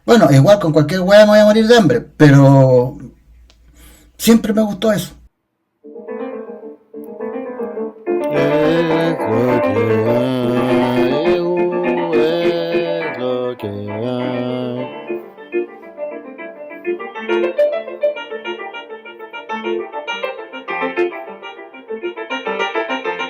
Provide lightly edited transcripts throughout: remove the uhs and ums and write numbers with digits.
Bueno, igual con cualquier weá me voy a morir de hambre, pero siempre me gustó eso. Es lo que hay, es lo que hay.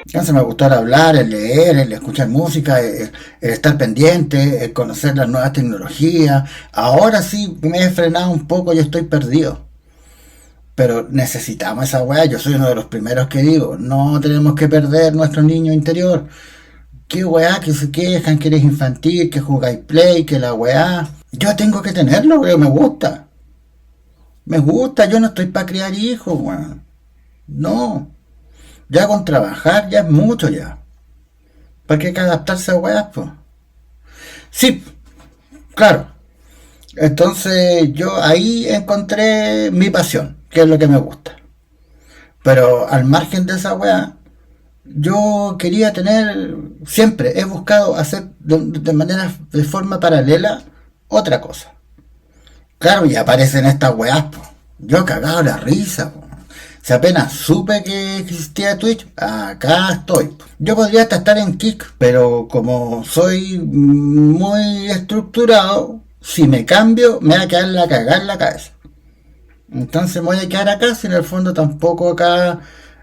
Entonces me gustó el hablar, el leer, el escuchar música, el estar pendiente, el conocer las nuevas tecnologías. Ahora sí me he frenado un poco y estoy perdido. Pero necesitamos esa weá. Yo soy uno de los primeros que digo, no tenemos que perder nuestro niño interior. Qué weá, que se quejan, que eres infantil, que jugáis play, que la weá. Yo tengo que tenerlo, weón, me gusta. Me gusta, yo no estoy para criar hijos, weón. No. Ya con trabajar ya es mucho ya. ¿Para qué hay que adaptarse a weas, pues? Sí, claro. Entonces yo ahí encontré mi pasión, que es lo que me gusta. Pero al margen de esa wea, yo quería tener, siempre he buscado hacer de manera, de forma paralela, otra cosa. Claro, y aparecen estas weas, pues. Yo he cagado la risa, po. Si apenas supe que existía Twitch, acá estoy. Yo podría hasta estar en Kick, pero como soy muy estructurado, si me cambio, me va a quedar la cagada en la cabeza. Entonces me voy a quedar acá, si en el fondo tampoco acá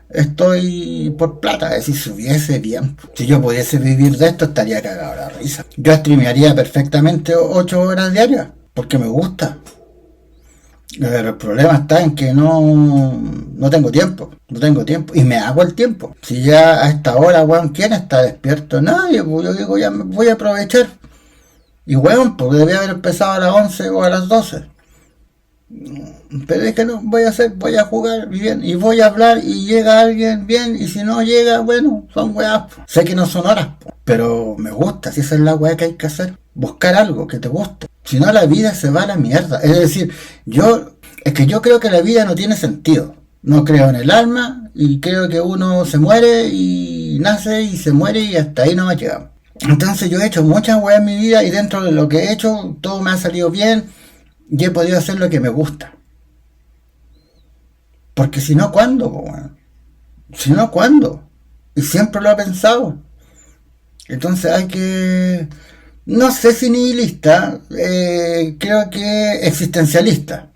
estoy por plata. Es decir, si hubiese bien, si yo pudiese vivir de esto, estaría cagado la risa. Yo streamearía perfectamente 8 horas diarias, porque me gusta. Pero el problema está en que no tengo tiempo, no tengo tiempo, y me hago el tiempo. Si ya a esta hora, weón, ¿quién está despierto? Nadie, pues yo digo, ya me voy a aprovechar. Y weón, pues debía haber empezado a las 11 o a las 12. Pero es que no, voy a hacer, voy a jugar bien, y voy a hablar, y llega alguien bien, y si no llega, bueno, son weas, po. Sé que no son horas, po, pero me gusta, si esa es la wea que hay que hacer. Buscar algo que te guste. Si no, la vida se va a la mierda. Es decir, es que yo creo que la vida no tiene sentido. No creo en el alma, y creo que uno se muere, y nace, y se muere, y hasta ahí no me llegamos. Entonces yo he hecho muchas weas en mi vida, y dentro de lo que he hecho, todo me ha salido bien, y he podido hacer lo que me gusta. Porque si no, ¿cuándo? Bueno? Si no, ¿cuándo? Y siempre lo he pensado. Entonces hay que, no sé si nihilista, creo que existencialista.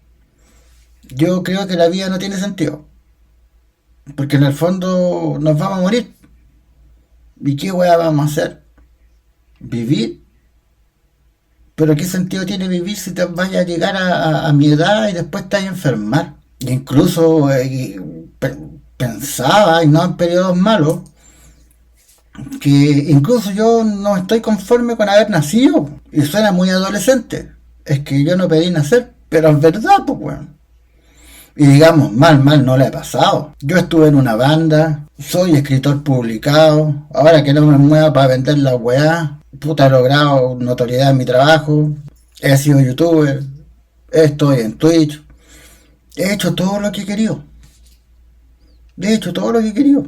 Yo creo que la vida no tiene sentido. Porque en el fondo nos vamos a morir. ¿Y qué weá vamos a hacer? ¿Vivir? Pero ¿qué sentido tiene vivir si te vayas a llegar a mi edad y después te vas a enfermar? Incluso pensaba, y no en periodos malos, que incluso yo no estoy conforme con haber nacido. Y suena muy adolescente. Es que yo no pedí nacer, pero es verdad, pues, bueno. Y digamos, mal no le he pasado. Yo estuve en una banda, soy escritor publicado, ahora que no me mueva para vender la weá, puta, he logrado notoriedad en mi trabajo, he sido youtuber, estoy en Twitch, he hecho todo lo que he querido. He hecho todo lo que he querido.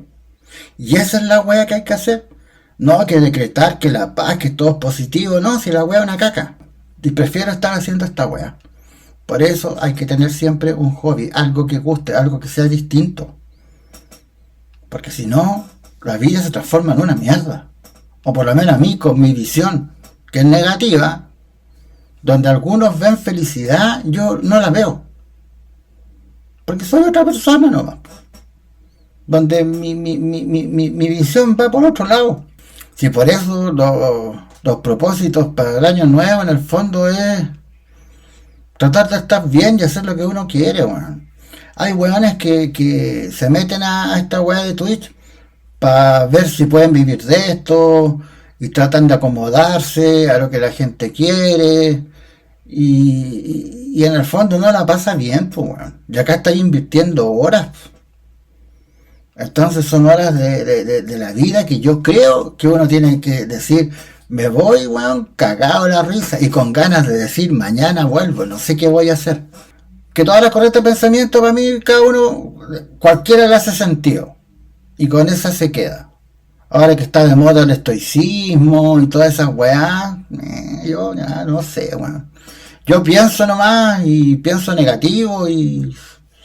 Y esa es la weá que hay que hacer. No que decretar que la paz, que todo es positivo. No, si la weá es una caca. Y prefiero estar haciendo esta weá. Por eso hay que tener siempre un hobby, algo que guste, algo que sea distinto. Porque si no, la vida se transforma en una mierda. O por lo menos a mí, con mi visión, que es negativa, donde algunos ven felicidad, yo no la veo. Porque soy otra persona nomás. Donde mi visión va por otro lado. Si por eso los propósitos para el año nuevo en el fondo es tratar de estar bien y hacer lo que uno quiere, weón. Hay weones que se meten a esta weá de Twitch para ver si pueden vivir de esto y tratan de acomodarse a lo que la gente quiere y en el fondo no la pasa bien, pues, weón. Y acá estáis invirtiendo horas. Entonces son horas de la vida que yo creo que uno tiene que decir, me voy, weón, cagado la risa y con ganas de decir, mañana vuelvo, no sé qué voy a hacer. Que todas las corrientes de pensamiento para mí, cada uno, cualquiera le hace sentido. Y con esa se queda. Ahora que está de moda el estoicismo y todas esas weás, yo ya no sé, weón. Yo pienso nomás y pienso negativo y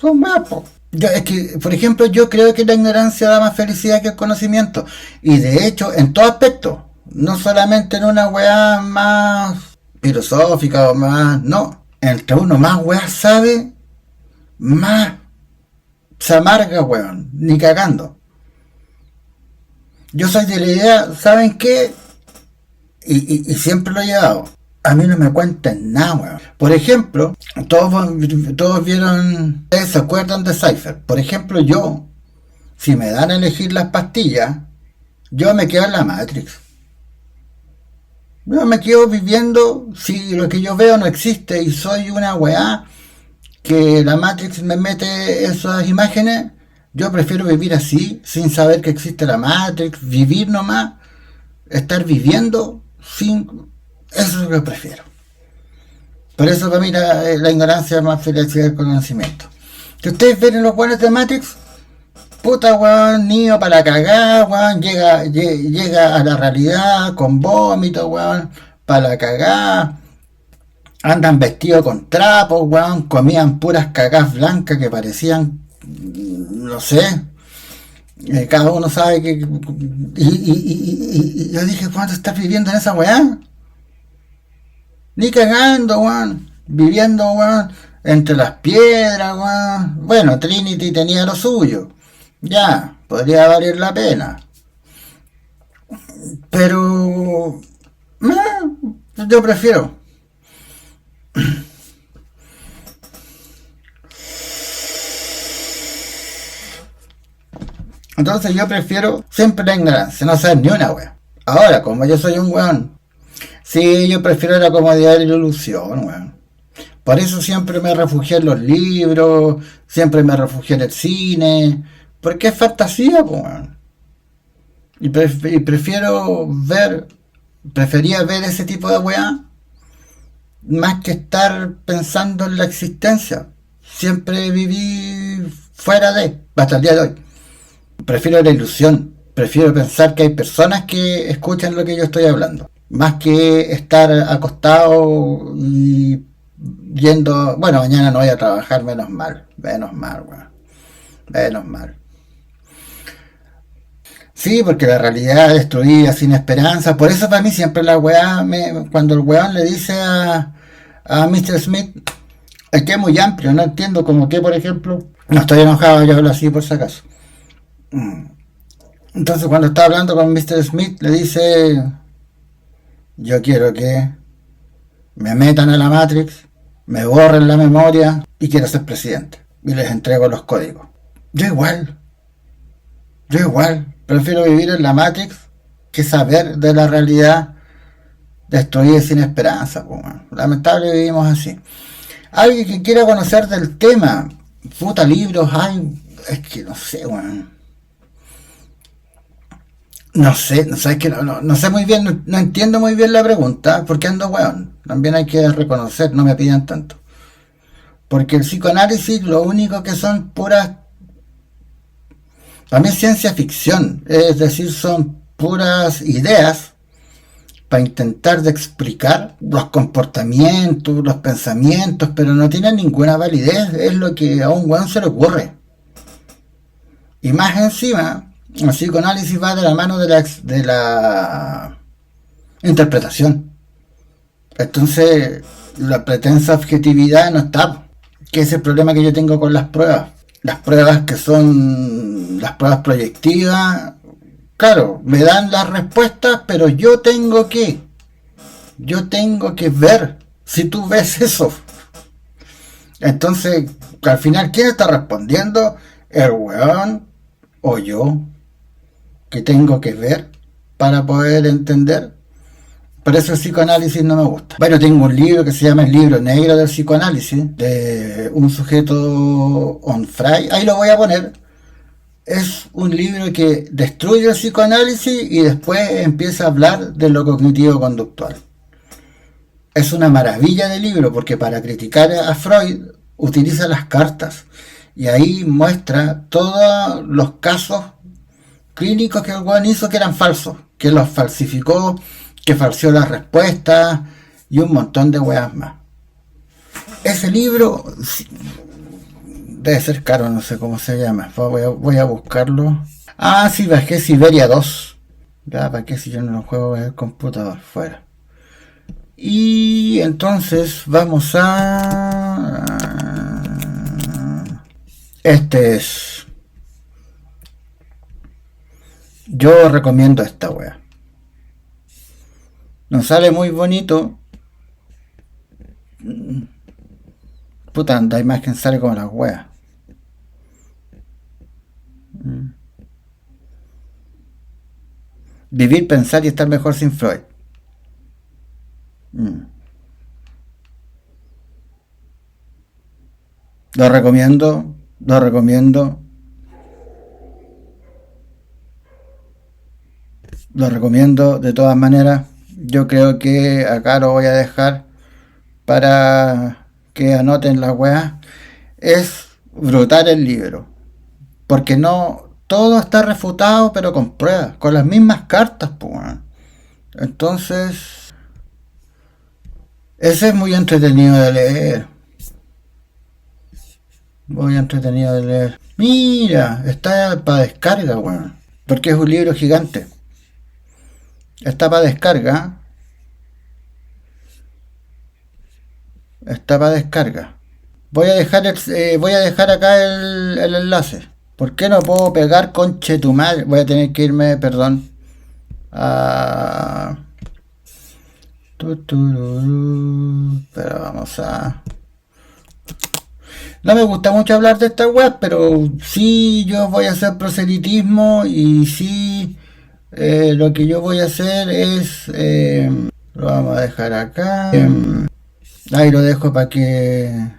son más, po. Es que, por ejemplo, yo creo que la ignorancia da más felicidad que el conocimiento. Y de hecho, en todo aspecto. No solamente en una weá más filosófica o más... No. Entre uno más weá sabe, más se amarga, weón. Ni cagando. Yo soy de la idea, ¿saben qué? Y siempre lo he llevado. A mí no me cuenten nada, weón. Por ejemplo, todos vieron, ustedes se acuerdan de Cypher. Por ejemplo, yo, si me dan a elegir las pastillas, yo me quedo en la Matrix. Yo me quedo viviendo, si lo que yo veo no existe y soy una weá que la Matrix me mete esas imágenes, yo prefiero vivir así, sin saber que existe la Matrix, vivir nomás, estar viviendo sin... Eso es lo que prefiero. Por eso para mí la ignorancia es más felicidad del conocimiento. Que ustedes ven en los buenos de Matrix, puta weón, niño para cagar, weón, llega a la realidad con vómito, weón, para cagar. Andan vestidos con trapos, weón, comían puras cagás blancas que parecían, no sé, cada uno sabe que... Y yo dije, ¿cuánto estás viviendo en esa weá? Ni cagando, weón. Viviendo, weón, entre las piedras, weón. Bueno, Trinity tenía lo suyo. Ya, podría valer la pena. Pero... yo prefiero. Entonces yo prefiero siempre la ignorancia, no saber ni una wea. Ahora, como yo soy un weón, sí, yo prefiero la comodidad y la ilusión, weón. Por eso siempre me refugié en los libros, siempre me refugié en el cine, porque es fantasía, weón. Y prefería ver ese tipo de weá, más que estar pensando en la existencia. Siempre viví fuera de, hasta el día de hoy. Prefiero la ilusión, prefiero pensar que hay personas que escuchan lo que yo estoy hablando, más que estar acostado y yendo, bueno, mañana no voy a trabajar, menos mal, weón, menos mal. Sí, porque la realidad es destruida, sin esperanza, por eso para mí siempre la weá, cuando el weón le dice a Mr. Smith, es que es muy amplio, no entiendo como que, por ejemplo, no estoy enojado, yo hablo así por si acaso. Entonces cuando está hablando con Mr. Smith le dice, yo quiero que me metan a la Matrix, me borren la memoria y quiero ser presidente. Y les entrego los códigos. Yo igual, prefiero vivir en la Matrix que saber de la realidad destruida y sin esperanza. Pues, lamentable vivimos así. Alguien que quiera conocer del tema, puta libros hay, es que no sé, weón. No sé, es que no sé muy bien, no entiendo muy bien la pregunta, porque ando weón. También hay que reconocer, no me pidan tanto. Porque el psicoanálisis lo único que son puras, para mí es ciencia ficción, es decir, son puras ideas para intentar de explicar los comportamientos, los pensamientos, pero no tienen ninguna validez, es lo que a un weón se le ocurre. Y más encima, el psicoanálisis va de la mano de la interpretación. Entonces, la pretensa objetividad no está. Que es el problema que yo tengo con las pruebas. Las pruebas que son las pruebas proyectivas, claro, me dan las respuestas, pero yo tengo que ver si tú ves eso. Entonces, al final, ¿quién está respondiendo? ¿El weón o yo? Que tengo que ver para poder entender. Por eso el psicoanálisis no me gusta. Bueno, tengo un libro que se llama El libro negro del psicoanálisis, de un sujeto Onfray, ahí lo voy a poner. Es un libro que destruye el psicoanálisis y después empieza a hablar de lo cognitivo-conductual. Es una maravilla de libro porque para criticar a Freud utiliza las cartas y ahí muestra todos los casos clínicos que el weón hizo que eran falsos, que los falsificó, que falseó las respuestas y un montón de weas más. ese libro debe ser caro, no sé cómo se llama. Voy a buscarlo. Ah, sí, bajé Siberia 2. Ya, ¿para qué si yo no lo juego en el computador? Fuera. Y entonces vamos a... Este es... Yo recomiendo esta wea. Nos sale muy bonito. Puta, la imagen sale como las weas. Vivir, pensar y estar mejor sin Freud. Lo recomiendo, lo recomiendo, lo recomiendo de todas maneras. Yo creo que acá lo voy a dejar para que anoten las weas. Es brutal el libro, porque no todo está refutado, pero con pruebas, con las mismas cartas, pues. Entonces, ese es muy entretenido de leer. Muy entretenido de leer. Mira, está para descarga, weón. Porque es un libro gigante. Está para descarga. Está para descarga. Voy a dejar acá el enlace. ¿Por qué no puedo pegar con Chetumal? Voy a tener que irme, perdón. A... Pero vamos a... No me gusta mucho hablar de esta web, pero sí yo voy a hacer proselitismo y sí lo que yo voy a hacer es... lo vamos a dejar acá. Ahí lo dejo para que...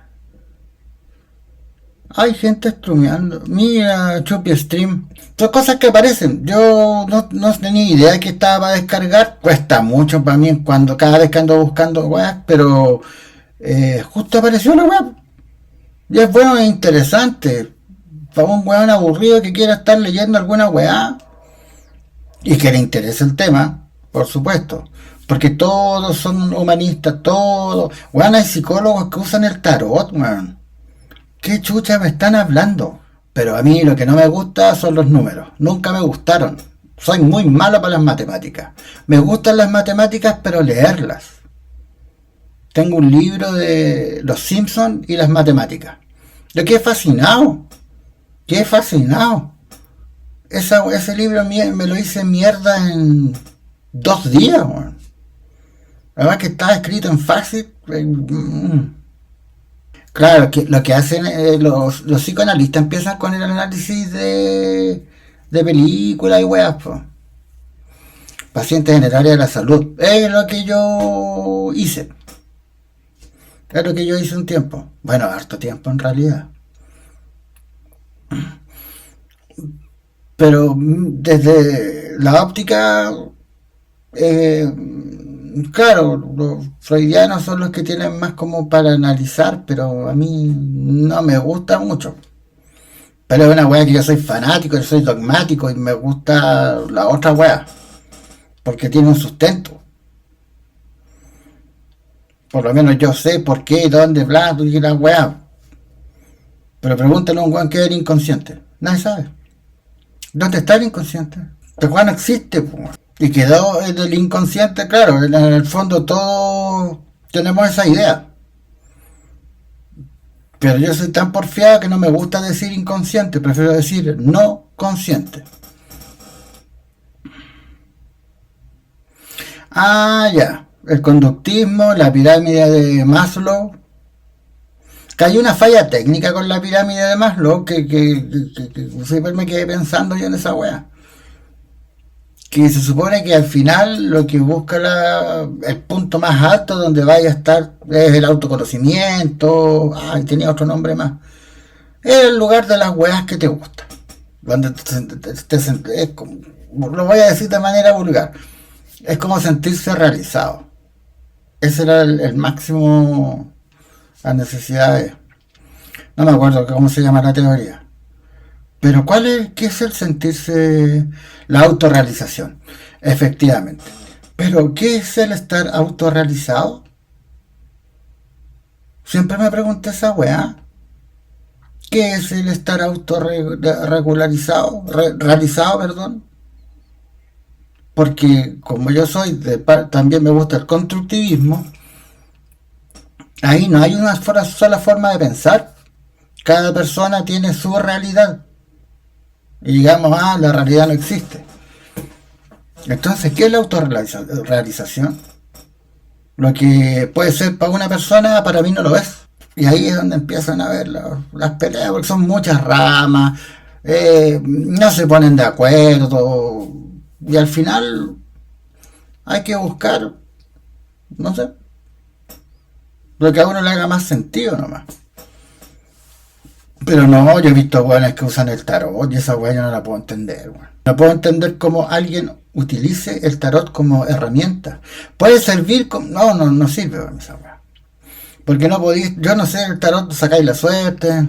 Hay gente streameando. Mira, Choppy Stream. Son cosas que aparecen. Yo no tenía idea que estaba para descargar. Cuesta mucho para mí cuando cada vez que ando buscando web, pero justo apareció la web. Y es bueno e interesante. Para un weón aburrido que quiera estar leyendo alguna weá y que le interese el tema, por supuesto. Porque todos son humanistas, todos. Weón, hay psicólogos que usan el tarot, weón. ¿Qué chucha me están hablando? Pero a mí lo que no me gusta son los números. Nunca me gustaron. Soy muy malo para las matemáticas. Me gustan las matemáticas, pero leerlas. Tengo un libro de Los Simpsons y las matemáticas. Yo quedé fascinado. Quedé fascinado. Ese libro me lo hice mierda en 2 días, man. Además que estaba escrito en fácil. Claro, que lo que hacen los psicoanalistas empiezan con el análisis de películas y weas, pues. Pacientes en el área de la salud. Es lo que yo hice. Es lo que yo hice un tiempo. Bueno, harto tiempo en realidad. Pero desde la óptica, claro, los freudianos son los que tienen más como para analizar, pero a mí no me gusta mucho. Pero es una wea que yo soy fanático, yo soy dogmático y me gusta la otra wea, porque tiene un sustento. Por lo menos yo sé por qué, dónde, bla, y la wea. Pero pregúntale a un weón que es el inconsciente. Nadie sabe. ¿Dónde está el inconsciente? Este weón no existe, pues. Y quedó en el inconsciente, claro, en el fondo todos tenemos esa idea. Pero yo soy tan porfiado que no me gusta decir inconsciente, prefiero decir no consciente. Ah, ya. El conductismo, la pirámide de Maslow. Que hay una falla técnica con la pirámide de Maslow que siempre me quedé pensando yo en esa wea. Que se supone que al final lo que busca el punto más alto donde vaya a estar es el autoconocimiento. Ay, tenía otro nombre más. Es el lugar de las weas que te gustan. Donde es como, lo voy a decir de manera vulgar. Es como sentirse realizado. Ese era el máximo, las necesidades. No me acuerdo cómo se llama la teoría. Pero ¿qué es el sentirse, la autorrealización? Efectivamente. Pero ¿qué es el estar autorrealizado? Siempre me pregunté esa weá. ¿Qué es el estar autorregularizado? Realizado, perdón. Porque como yo soy también me gusta el constructivismo, ahí no hay una sola forma de pensar. Cada persona tiene su realidad. Y digamos, la realidad no existe. Entonces, ¿qué es la autorrealización? Lo que puede ser para una persona, para mí no lo es. Y ahí es donde empiezan a ver las peleas, porque son muchas ramas, no se ponen de acuerdo, y al final hay que buscar, no sé, lo que a uno le haga más sentido nomás. Pero no, yo he visto weones que usan el tarot y esa weá yo no la puedo entender, weón. No puedo entender cómo alguien utilice el tarot como herramienta. Puede servir como... No sirve, weón, esa weá. Porque no podéis, yo no sé, el tarot sacáis la suerte,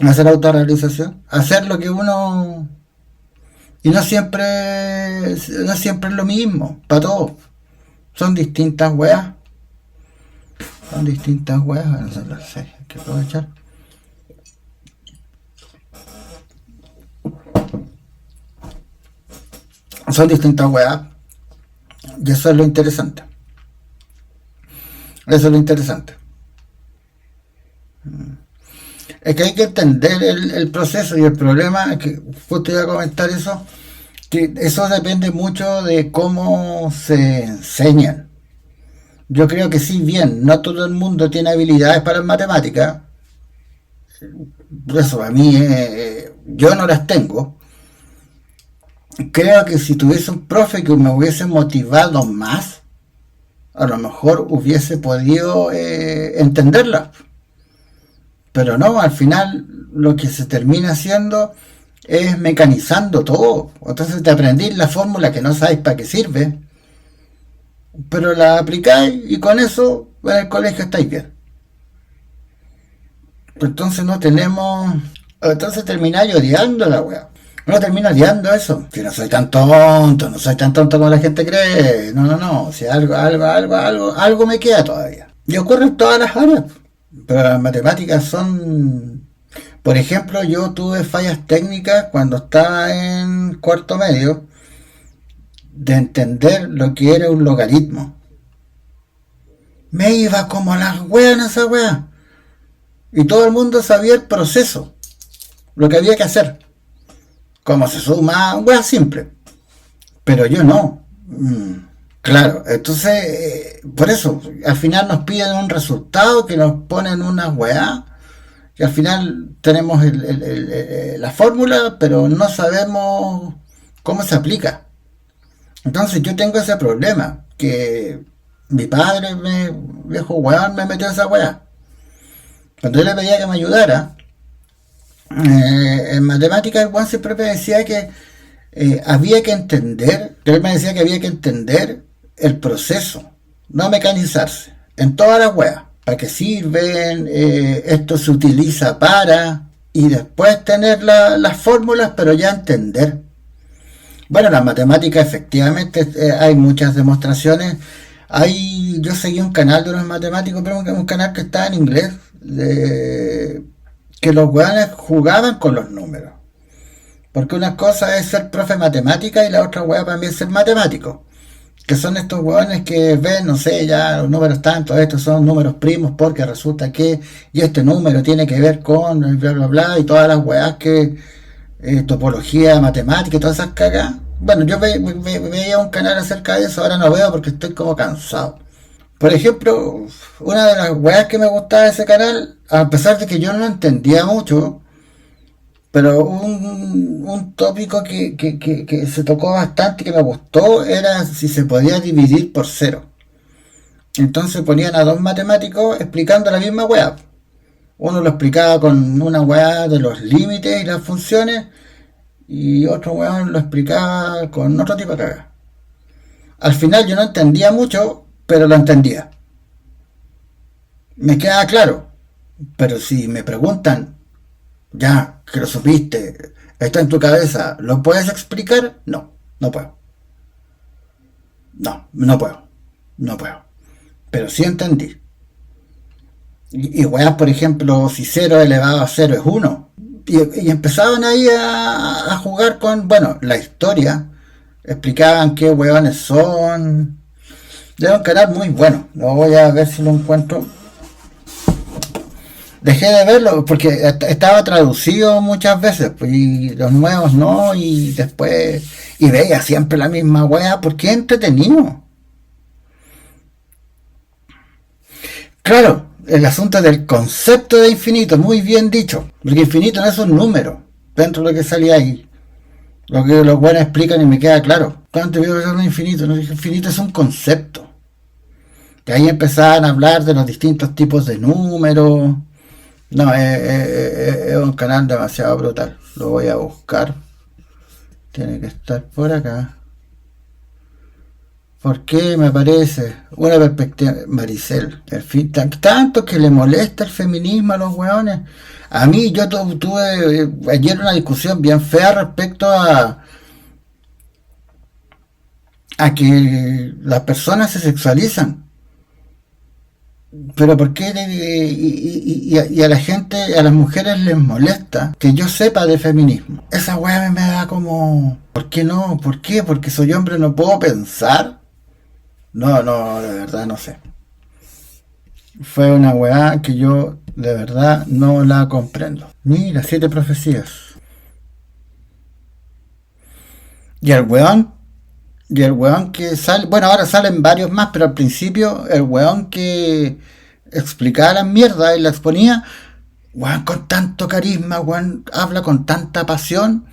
hacer autorrealización, hacer lo que uno... Y no siempre es lo mismo, para todos. Son distintas weas. Son distintas weas, no sé, hay que aprovechar. Son distintas weas. Y eso es lo interesante. Eso es lo interesante. Es que hay que entender el proceso y el problema, que justo iba a comentar eso, que eso depende mucho de cómo se enseñan. Yo creo que si bien no todo el mundo tiene habilidades para matemáticas, por eso a mí yo no las tengo, creo que si tuviese un profe que me hubiese motivado más, a lo mejor hubiese podido entenderlas. Pero no, al final lo que se termina haciendo es mecanizando todo. Entonces te aprendís la fórmula que no sabéis para qué sirve, pero la aplicáis y con eso en el colegio estáis bien. Entonces no tenemos... Entonces termináis odiando la wea. No termino odiando eso. Si no soy tan tonto, no soy tan tonto como la gente cree. No. Si algo me queda todavía. Y ocurre en todas las áreas. Pero las matemáticas son... Por ejemplo, yo tuve fallas técnicas cuando estaba en cuarto medio de entender lo que era un logaritmo. Me iba como las weas en esa wea. Y todo el mundo sabía el proceso, lo que había que hacer. Cómo se suma, wea simple. Pero yo no. Claro, entonces, por eso, al final nos piden un resultado que nos ponen una weá, y al final tenemos la fórmula, pero no sabemos cómo se aplica. Entonces yo tengo ese problema, que mi padre, viejo weón, me metió esa weá. Cuando yo le pedía que me ayudara, en matemáticas el weón siempre me decía que había que entender, él me decía que había que entender el proceso, no mecanizarse, en todas las weas, para qué sirven, esto se utiliza para, y después tener las fórmulas, pero ya entender. Bueno, las matemáticas efectivamente hay muchas demostraciones. Yo seguí un canal de unos matemáticos, pero un canal que está en inglés, que los weones jugaban con los números. Porque una cosa es ser profe de matemática y la otra weá también es ser matemático. Que son estos weones que ven, no sé, ya los números tantos, estos son números primos porque resulta que, y este número tiene que ver con el bla bla bla y todas las weas que, topología matemática y todas esas cagas. Bueno, yo veía un canal acerca de eso, ahora no veo porque estoy como cansado. Por ejemplo, una de las weas que me gustaba de ese canal, a pesar de que yo no entendía mucho, pero un tópico que se tocó bastante y que me gustó era si se podía dividir por cero. Entonces ponían a dos matemáticos explicando la misma weá. Uno lo explicaba con una weá de los límites y las funciones y otro weón lo explicaba con otro tipo de caga. Al final yo no entendía mucho, pero lo entendía. Me queda claro. Pero si me preguntan, ya que lo supiste, está en tu cabeza, ¿lo puedes explicar? No puedo. No puedo. Pero sí entendí. Y weas, por ejemplo, si 0 elevado a 0 es 1. Y empezaban ahí a jugar con, bueno, la historia. Explicaban qué weones son. Era un canal muy bueno. Lo voy a ver si lo encuentro. Dejé de verlo porque estaba traducido muchas veces, pues, y los nuevos no, y después, y veía siempre la misma wea, porque es entretenido. Claro, el asunto del concepto de infinito, muy bien dicho, porque infinito no es un número, dentro de lo que salía ahí. Lo que los buenos explican y me queda claro. ¿Cuánto veo que es un infinito? No, infinito es un concepto. De ahí empezaban a hablar de los distintos tipos de números. No, es un canal demasiado brutal. Lo voy a buscar. Tiene que estar por acá. ¿Por qué me parece? Una perspectiva. Maricel. El fin, tanto que le molesta el feminismo a los hueones. A mí, yo tuve ayer una discusión bien fea respecto a que las personas se sexualizan. Pero ¿por qué y a la gente, a las mujeres les molesta que yo sepa de feminismo? Esa weá me da como... ¿Por qué no? ¿Por qué? ¿Porque soy hombre no puedo pensar? No, de verdad no sé. Fue una weá que yo de verdad no la comprendo. Mira, 7 profecías. Y el weón que sale, bueno, ahora salen varios más, pero al principio el weón que explicaba la mierda y la exponía, weón, con tanto carisma, weón, habla con tanta pasión,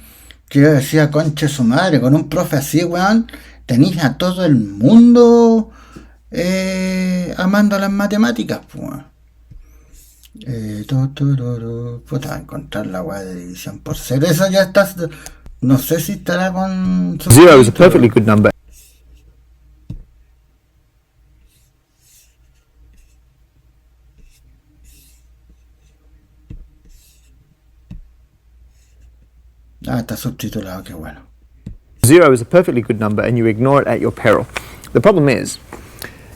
que yo decía, conche su madre, con un profe así, weón, tenéis a todo el mundo amando las matemáticas, weón. Puta, encontrar la weá de división por cero, eso ya está. No sé si estará con... Zero is a perfectly good number. Ah, está subtitulado, qué bueno. Zero is a perfectly good number and you ignore it at your peril. The problem is,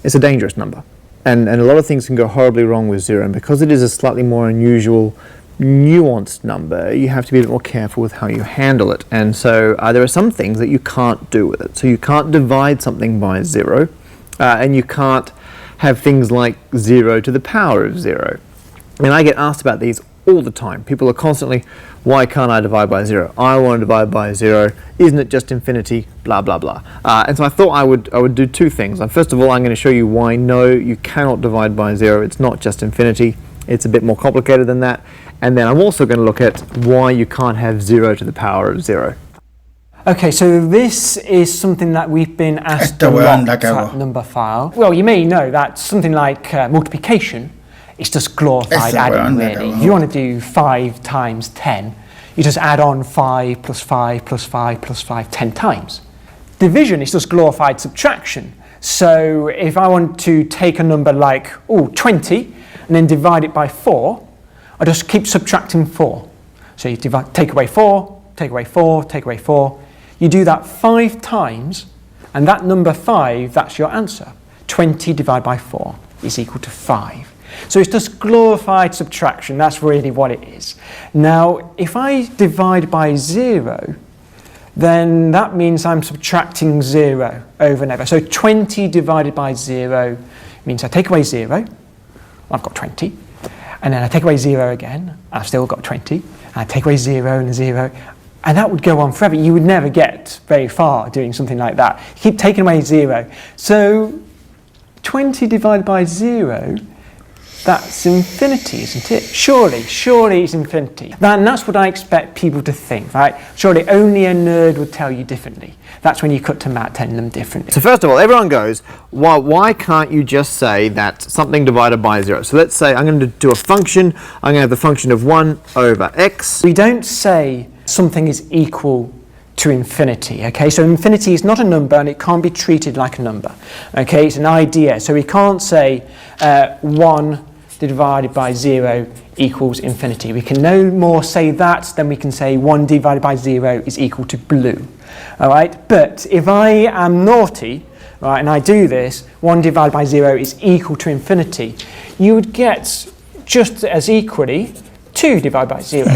it's a dangerous number. And a lot of things can go horribly wrong with zero. And because it is a slightly more unusual, nuanced number, you have to be a bit more careful with how you handle it. And so there are some things that you can't do with it. So you can't divide something by zero, and you can't have things like 0 to the power of 0. And I get asked about these all the time. People are constantly, why can't I divide by 0? I want to divide by 0. Isn't it just infinity? Blah, blah, blah. And so I thought I would do 2 things. First of all, I'm going to show you why no, you cannot divide by 0. It's not just infinity. It's a bit more complicated than that. And then I'm also going to look at why you can't have 0 to the power of 0. Okay, so this is something that we've been asked a lot at Numberphile. Well, you may know that something like multiplication is just glorified adding, really. If you want to do 5 times 10, you just add on 5 plus 5 plus 5 plus 5 10 times. Division is just glorified subtraction. So if I want to take a number like 20 and then divide it by 4, I just keep subtracting 4. So you take away 4, take away 4, take away 4. You do that 5 times, and that number 5, that's your answer. 20 divided by 4 is equal to 5. So it's just glorified subtraction, that's really what it is. Now, if I divide by 0, then that means I'm subtracting 0 over and over. So 20 divided by 0 means I take away 0, I've got 20. And then I take away 0 again, I've still got 20. And I take away 0 and 0. And that would go on forever. You would never get very far doing something like that. You keep taking away 0. So 20 divided by 0, that's infinity, isn't it? Surely it's infinity. And that's what I expect people to think, right? Surely only a nerd would tell you differently. That's when you cut to Matt telling them differently. So first of all, everyone goes, why can't you just say that something divided by 0? So let's say I'm going to do a function. I'm going to have the function of 1 over x. We don't say something is equal to infinity, okay? So infinity is not a number and it can't be treated like a number, okay? It's an idea. So we can't say 1 divided by 0 equals infinity. We can no more say that than we can say 1 divided by 0 is equal to blue, all right? But if I am naughty, right, and I do this, 1 divided by 0 is equal to infinity, you would get just as equally 2 divided by 0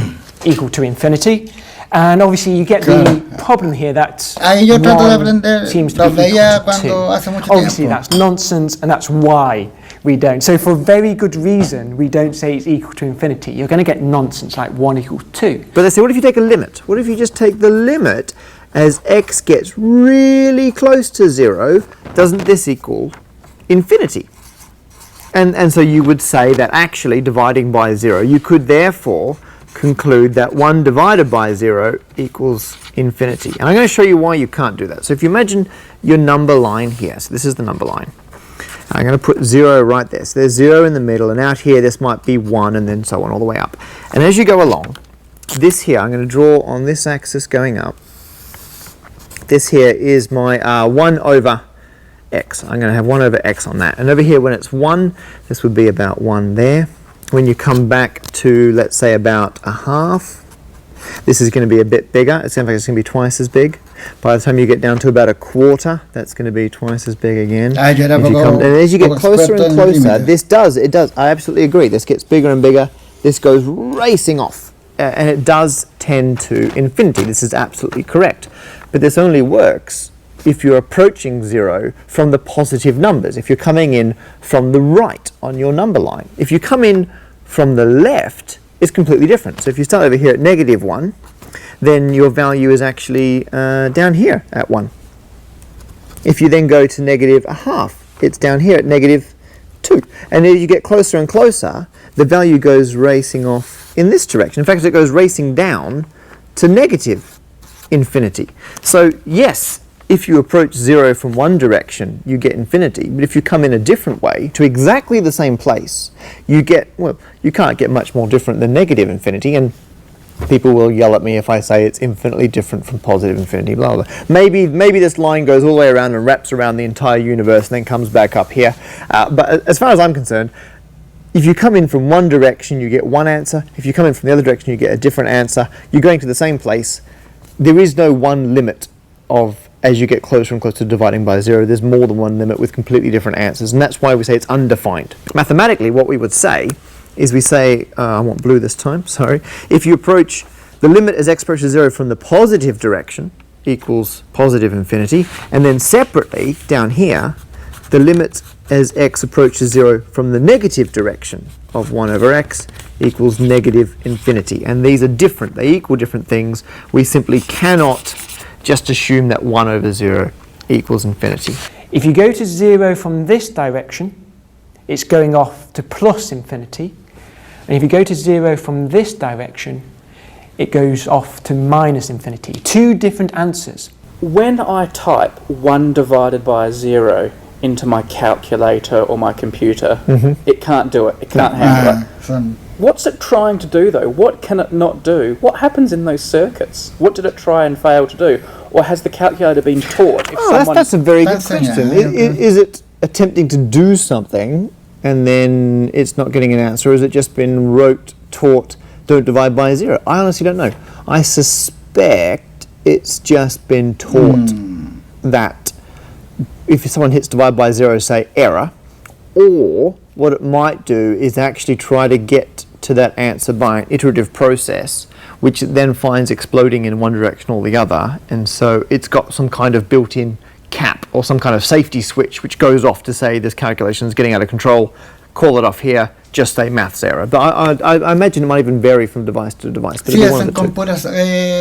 equal to infinity. And obviously you get the problem here that Ahí yo trato de aprender, seems to lo be veía equal to 2. cuando hace mucho Obviously tiempo. that's nonsense, and that's why we don't. So for a very good reason, we don't say it's equal to infinity. You're going to get nonsense like 1 equals 2. But they say, what if you take a limit? What if you just take the limit as x gets really close to 0? Doesn't this equal infinity? And so you would say that actually dividing by 0, you could therefore conclude that 1 divided by 0 equals infinity. And I'm going to show you why you can't do that. So if you imagine your number line here, so this is the number line. I'm going to put 0 right there. So there's 0 in the middle, and out here this might be 1, and then so on all the way up. And as you go along, this here, I'm going to draw on this axis going up. This here is my 1 over x. I'm going to have 1 over x on that. And over here when it's 1, this would be about 1 there. When you come back to, let's say, about a half, this is going to be a bit bigger. It's going to be twice as big. By the time you get down to about a quarter, that's going to be twice as big again. And as you get closer and closer, it does. I absolutely agree. This gets bigger and bigger. This goes racing off. And it does tend to infinity. This is absolutely correct. But this only works if you're approaching 0 from the positive numbers, if you're coming in from the right on your number line. If you come in from the left, it's completely different. So if you start over here at -1, then your value is actually down here at 1. If you then go to -0.5, it's down here at -2. And as you get closer and closer, the value goes racing off in this direction. In fact, it goes racing down to negative infinity. So yes, if you approach 0 from one direction, you get infinity. But if you come in a different way to exactly the same place, you get, well, you can't get much more different than negative infinity. And people will yell at me if I say it's infinitely different from positive infinity, blah, blah. Maybe this line goes all the way around and wraps around the entire universe and then comes back up here. But as far as I'm concerned, if you come in from one direction, you get one answer. If you come in from the other direction, you get a different answer. You're going to the same place. There is no one limit of, as you get closer and closer to dividing by 0, there's more than one limit with completely different answers. And that's why we say it's undefined. Mathematically, what we would say is we say, I want blue this time, sorry. If you approach the limit as x approaches 0 from the positive direction equals positive infinity, and then separately down here, the limit as x approaches 0 from the negative direction of 1 over x equals negative infinity. And these are different, they equal different things. We simply cannot just assume that 1 over 0 equals infinity. If you go to 0 from this direction, it's going off to plus infinity. And if you go to 0 from this direction, it goes off to minus infinity. Two different answers. When I type 1 divided by 0 into my calculator or my computer, it can't do it. It can't handle it. What's it trying to do though? What can it not do? What happens in those circuits? What did it try and fail to do? Or has the calculator been taught? That's a very good question. Is it attempting to do something and then it's not getting an answer, or has it just been taught, don't divide by 0? I honestly don't know. I suspect it's just been taught that if someone hits divide by 0, say error, or what it might do is actually try to get to that answer by an iterative process, which it then finds exploding in one direction or the other, and so it's got some kind of built-in cap or some kind of safety switch which goes off to say this calculation is getting out of control, call it off here, just say maths error. But I imagine it might even vary from device to device. Sí, hacen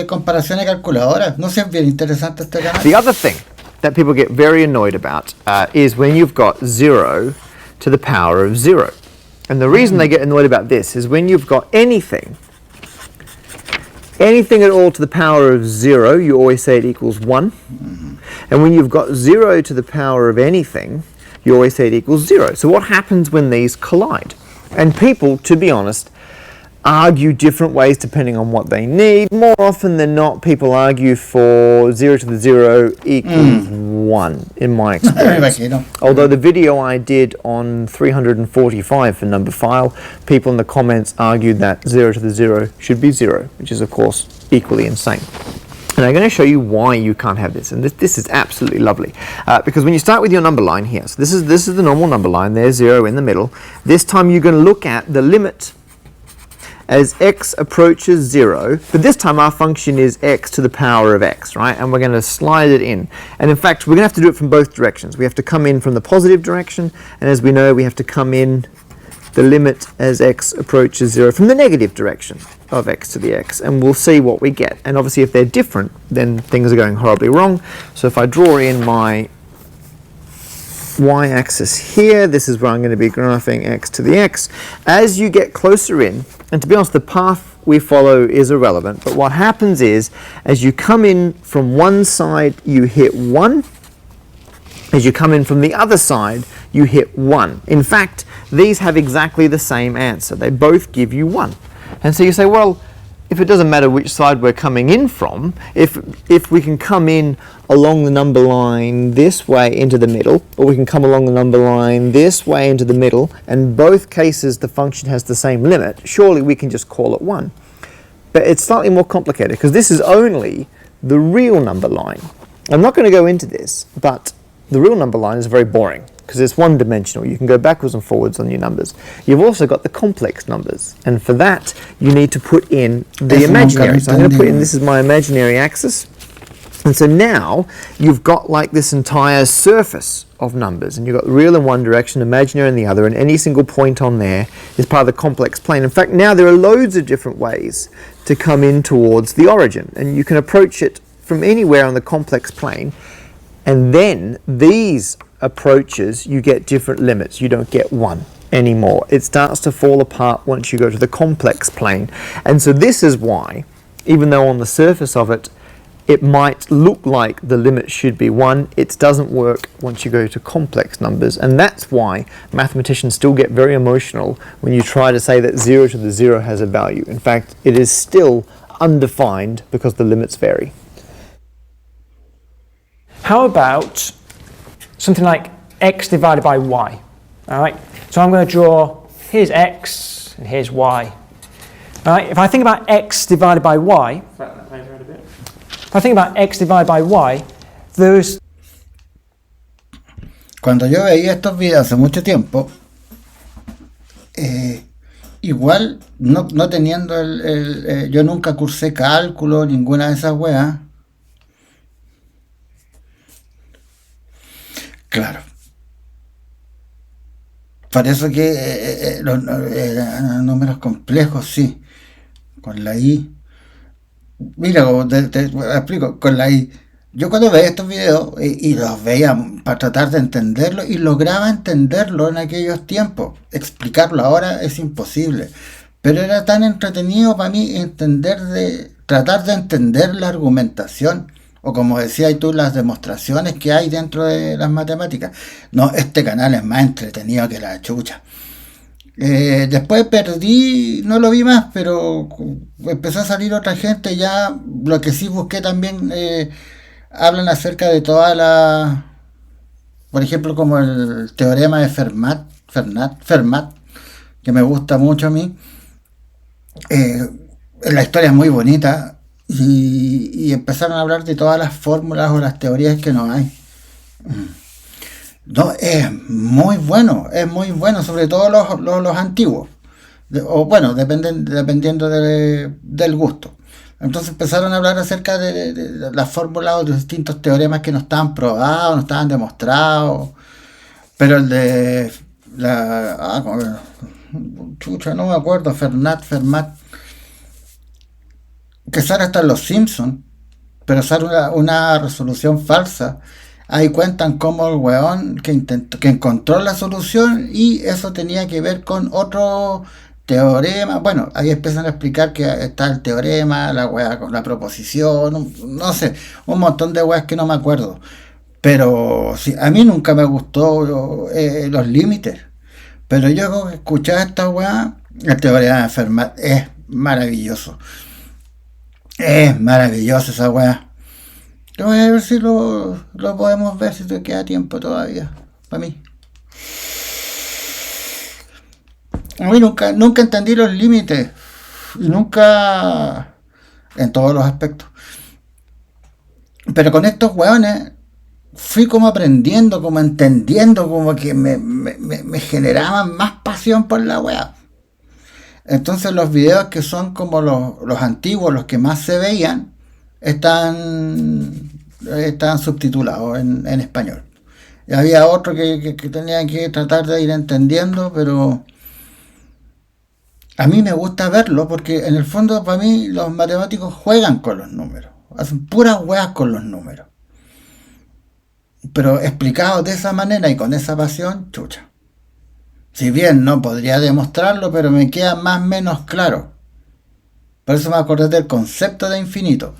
comparaciones calculadoras. No sé, es bien interesante este canal. The other thing that people get very annoyed about is when you've got 0 to the power of 0. And the reason they get annoyed about this is when you've got anything at all to the power of 0, you always say it equals 1. And when you've got 0 to the power of anything, you always say it equals 0. So what happens when these collide? And people, to be honest, argue different ways depending on what they need. More often than not, people argue for 0 to the 0 equals 1, in my experience. Although the video I did on 345 for number file, people in the comments argued that 0 to the 0 should be 0, which is of course equally insane. And I'm going to show you why you can't have this. And this is absolutely lovely. Because when you start with your number line here, so this is the normal number line, there's 0 in the middle. This time you're going to look at the limit as x approaches 0, but this time our function is x to the power of x, right? And we're going to slide it in. And in fact, we're going to have to do it from both directions. We have to come in from the positive direction, and as we know, we have to come in the limit as x approaches 0 from the negative direction of x to the x, and we'll see what we get. And obviously if they're different, then things are going horribly wrong. So if I draw in my y-axis here, this is where I'm going to be graphing x to the x. As you get closer in, and to be honest, the path we follow is irrelevant, but what happens is, as you come in from one side, you hit 1. As you come in from the other side, you hit 1. In fact, these have exactly the same answer. They both give you 1. And so you say, well, if it doesn't matter which side we're coming in from, if we can come in along the number line this way into the middle, or we can come along the number line this way into the middle, and both cases the function has the same limit, surely we can just call it 1. But it's slightly more complicated, because this is only the real number line. I'm not going to go into this, but the real number line is very boring, because it's one-dimensional. You can go backwards and forwards on your numbers. You've also got the complex numbers, and for that you need to put in the imaginary. So I'm going to put in, this is my imaginary axis, and so now you've got like this entire surface of numbers, and you've got real in one direction, imaginary in the other, and any single point on there is part of the complex plane. In fact, now there are loads of different ways to come in towards the origin, and you can approach it from anywhere on the complex plane. And then these approaches, you get different limits. You don't get 1 anymore. It starts to fall apart once you go to the complex plane. And so this is why, even though on the surface of it, it might look like the limit should be 1, it doesn't work once you go to complex numbers. And that's why mathematicians still get very emotional when you try to say that 0 to the 0 has a value. In fact, it is still undefined because the limits vary. How about something like x divided by y? All right. So I'm going to draw, here's x and here's y. All right. If I think about x divided by y, there's... Cuando yo veía estos videos hace mucho tiempo, igual no teniendo yo nunca cursé cálculo, ninguna de esas weas. Claro. Por eso que los números complejos, sí. Con la I. Mira, como te explico, con la I. Yo cuando veía estos videos, y los veía para tratar de entenderlo, y lograba entenderlo en aquellos tiempos. Explicarlo ahora es imposible. Pero era tan entretenido para mí tratar de entender la argumentación. O como decías tú, las demostraciones que hay dentro de las matemáticas. No, este canal es más entretenido que la chucha. Después perdí, no lo vi más, pero empezó a salir otra gente ya. Lo que sí busqué también, hablan acerca de todas las, por ejemplo, como el teorema de Fermat, que me gusta mucho a mí. La historia es muy bonita. Y empezaron a hablar de todas las fórmulas o las teorías que no hay. No, es muy bueno, sobre todo los antiguos. O bueno, dependiendo del gusto. Entonces empezaron a hablar acerca de las fórmulas o de distintos teoremas que no estaban probados, no estaban demostrados. Pero el de chucha, no me acuerdo, Fermat, que sale hasta en los Simpsons, pero sale una resolución falsa. Ahí cuentan cómo el weón que encontró la solución, y eso tenía que ver con otro teorema. Bueno, ahí empiezan a explicar que está el teorema, la weá con la proposición, no sé, un montón de weas que no me acuerdo. Pero sí, a mí nunca me gustó los límites. Pero yo escuchaba esta weá, el teorema de Fermat es maravilloso. Es maravillosa esa weá. Yo voy a ver si lo podemos ver, si te queda tiempo todavía. Para mí. A mí nunca entendí los límites. Y nunca, en todos los aspectos. Pero con estos weones fui como aprendiendo, como entendiendo, como que me generaban más pasión por la wea. Entonces los videos que son como los antiguos, los que más se veían, están subtitulados en español. Y había otro que tenía que tratar de ir entendiendo, pero a mí me gusta verlo porque en el fondo para mí los matemáticos juegan con los números, hacen puras weas con los números. Pero explicados de esa manera y con esa pasión, chucha. Si bien no podría demostrarlo, pero me queda más o menos claro. Por eso me acordé del concepto de infinito.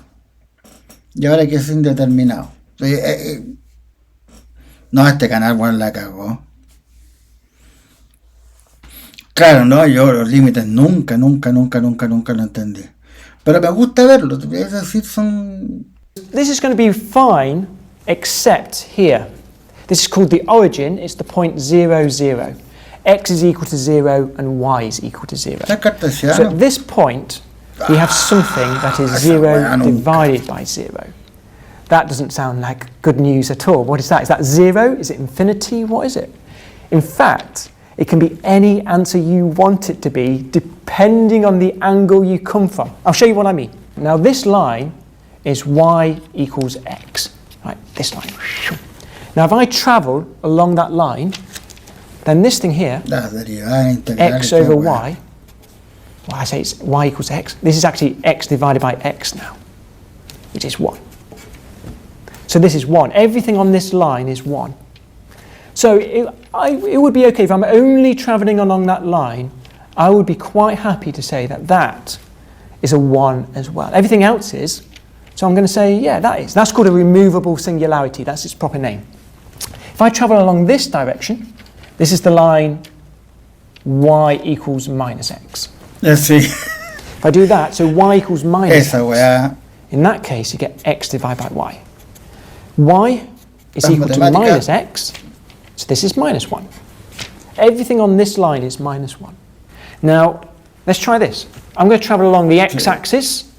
Y ahora que es indeterminado. No, este canal, bueno, la cagó. Claro, no, yo los límites nunca lo entendí. Pero me gusta verlo, es decir, son... This is going to be fine, except here. This is called the origin, it's the point 0, 0. X is equal to 0 and y is equal to 0. So at this point, we have something that is 0 divided by 0. That doesn't sound like good news at all. What is that? Is that 0? Is it infinity? What is it? In fact, it can be any answer you want it to be, depending on the angle you come from. I'll show you what I mean. Now this line is y equals x. Right, this line. Now if I travel along that line, then this thing here, x over y, well I say it's y equals x. This is actually x divided by x now, which is 1. So this is 1. Everything on this line is 1. So it would be okay if I'm only travelling along that line, I would be quite happy to say that that is a 1 as well. Everything else is, so I'm going to say, yeah, that is. That's called a removable singularity. That's its proper name. If I travel along this direction, this is the line y equals minus x. Let's see. If I do that, so y equals minus x, in that case you get x divided by y. Y is equal to minus x, so this is minus 1. Everything on this line is minus 1. Now, let's try this. I'm going to travel along the x-axis.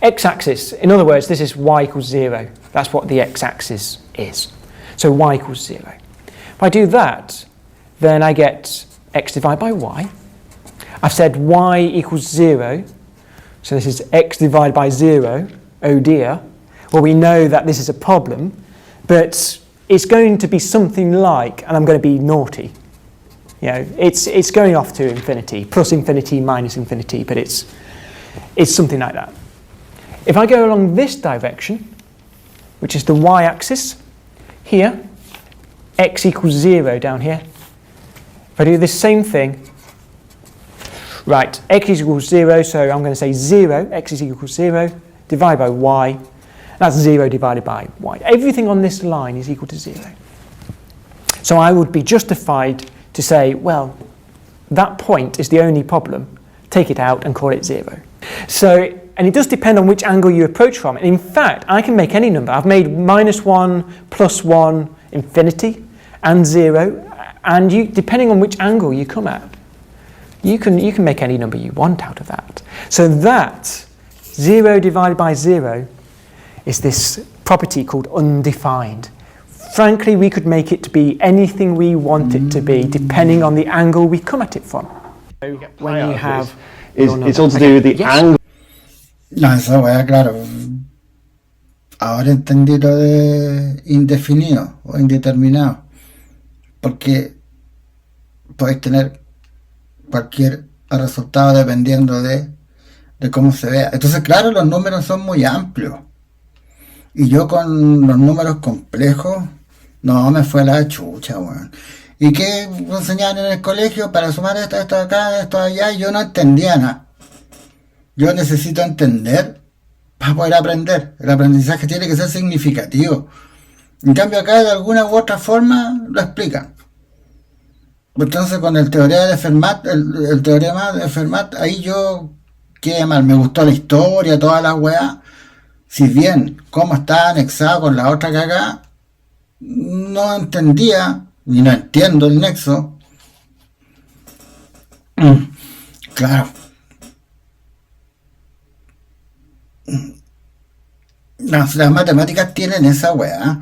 X-axis, in other words, this is y equals 0. That's what the x-axis is. So y equals 0. If I do that, then I get x divided by y. I've said y equals 0, so this is x divided by 0. Oh dear. Well, we know that this is a problem, but it's going to be something like, and I'm going to be naughty. You know, it's going off to infinity, plus infinity, minus infinity, but it's something like that. If I go along this direction, which is the y-axis, here, x equals 0 down here. If I do this same thing, right, x is equal to 0, so I'm going to say 0, x is equal to 0, divided by y. That's 0 divided by y. Everything on this line is equal to 0. So I would be justified to say, well, that point is the only problem. Take it out and call it 0. So, and it does depend on which angle you approach from. And in fact, I can make any number. I've made minus 1, plus 1, infinity, and 0. And you, depending on which angle you come at, you can make any number you want out of that. So that 0 divided by 0 is this property called undefined. Frankly, we could make it to be anything we want it to be, depending on the angle we come at it from. When you have... It's all to do with the angle. No, eso, claro. Ahora entendí lo de indefinido o indeterminado. Porque podéis tener cualquier resultado dependiendo de cómo se vea. Entonces, claro, los números son muy amplios. Y yo con los números complejos, no, me fue la chucha, weón. ¿Y qué enseñaban en el colegio? Para sumar esto acá, esto allá, y yo no entendía nada. Yo necesito entender para poder aprender. El aprendizaje tiene que ser significativo. En cambio acá de alguna u otra forma lo explican. Entonces con el teorema de Fermat, el teorema de Fermat, ahí yo quedé mal. Me gustó la historia, toda la weá. Si bien cómo está anexado con la otra que acá, no entendía y no entiendo el nexo. Claro. Las matemáticas tienen esa weá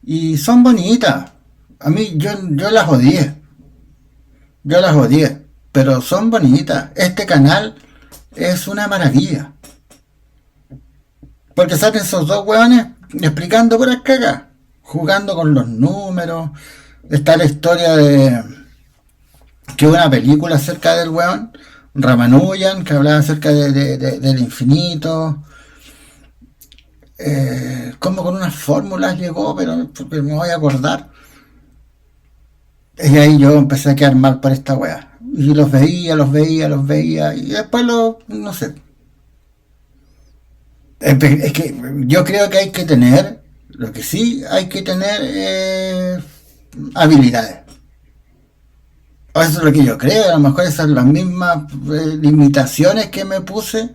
y son bonitas. A mí yo las odié. Yo las odié, pero son bonitas. Este canal es una maravilla. Porque salen esos dos weones explicando puras cagas, jugando con los números. Está la historia de que una película acerca del weón, Ramanujan, que hablaba acerca del infinito. Como con unas fórmulas llegó, pero porque me voy a acordar. Y ahí yo empecé a quedar mal por esta weá. Y los veía, y después no sé. Es que yo creo que hay que tener, lo que sí hay que tener habilidades. Eso es lo que yo creo, a lo mejor esas son las mismas limitaciones que me puse,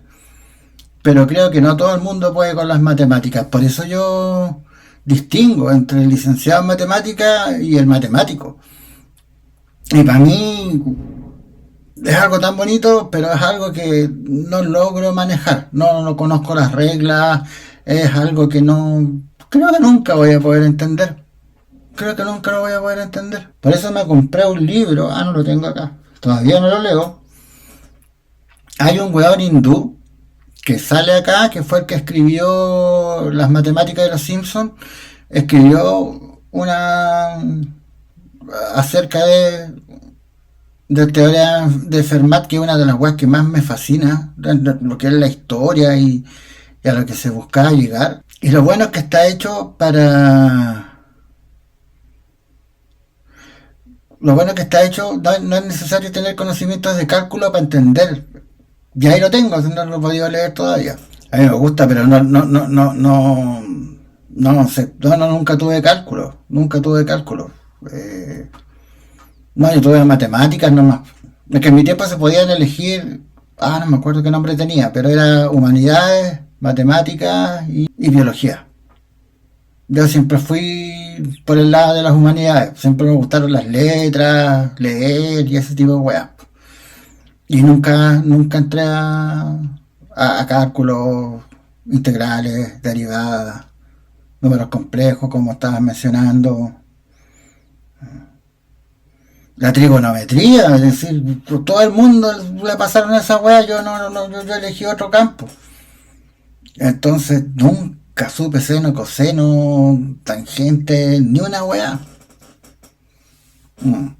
pero creo que no todo el mundo puede con las matemáticas. Por eso yo distingo entre el licenciado en matemáticas y el matemático. Y para mí es algo tan bonito, pero es algo que no logro manejar. No conozco las reglas, es algo que creo que nunca voy a poder entender. Creo que nunca lo voy a poder entender. Por eso me compré un libro, no lo tengo acá, todavía no lo leo. Hay un weón hindú que sale acá, que fue el que escribió las matemáticas de los Simpsons, escribió una acerca de teoría de Fermat, que es una de las weas que más me fascina, lo que es la historia y a lo que se buscaba llegar. Y lo bueno es que está hecho no es necesario tener conocimientos de cálculo para entender. Y ahí lo tengo, no lo he podido leer todavía. A mí me gusta, pero no sé, nunca tuve cálculo. Yo tuve matemáticas nomás. Es que en mi tiempo se podían elegir, no me acuerdo qué nombre tenía, pero era humanidades, matemáticas y biología. Yo siempre fui por el lado de las humanidades, siempre me gustaron las letras, leer y ese tipo de weas. Y nunca entré a cálculos integrales, derivadas, números complejos, como estabas mencionando. La trigonometría, es decir, todo el mundo le pasaron esa wea, yo elegí otro campo. Entonces nunca supe seno, coseno, tangente, ni una wea. Bueno,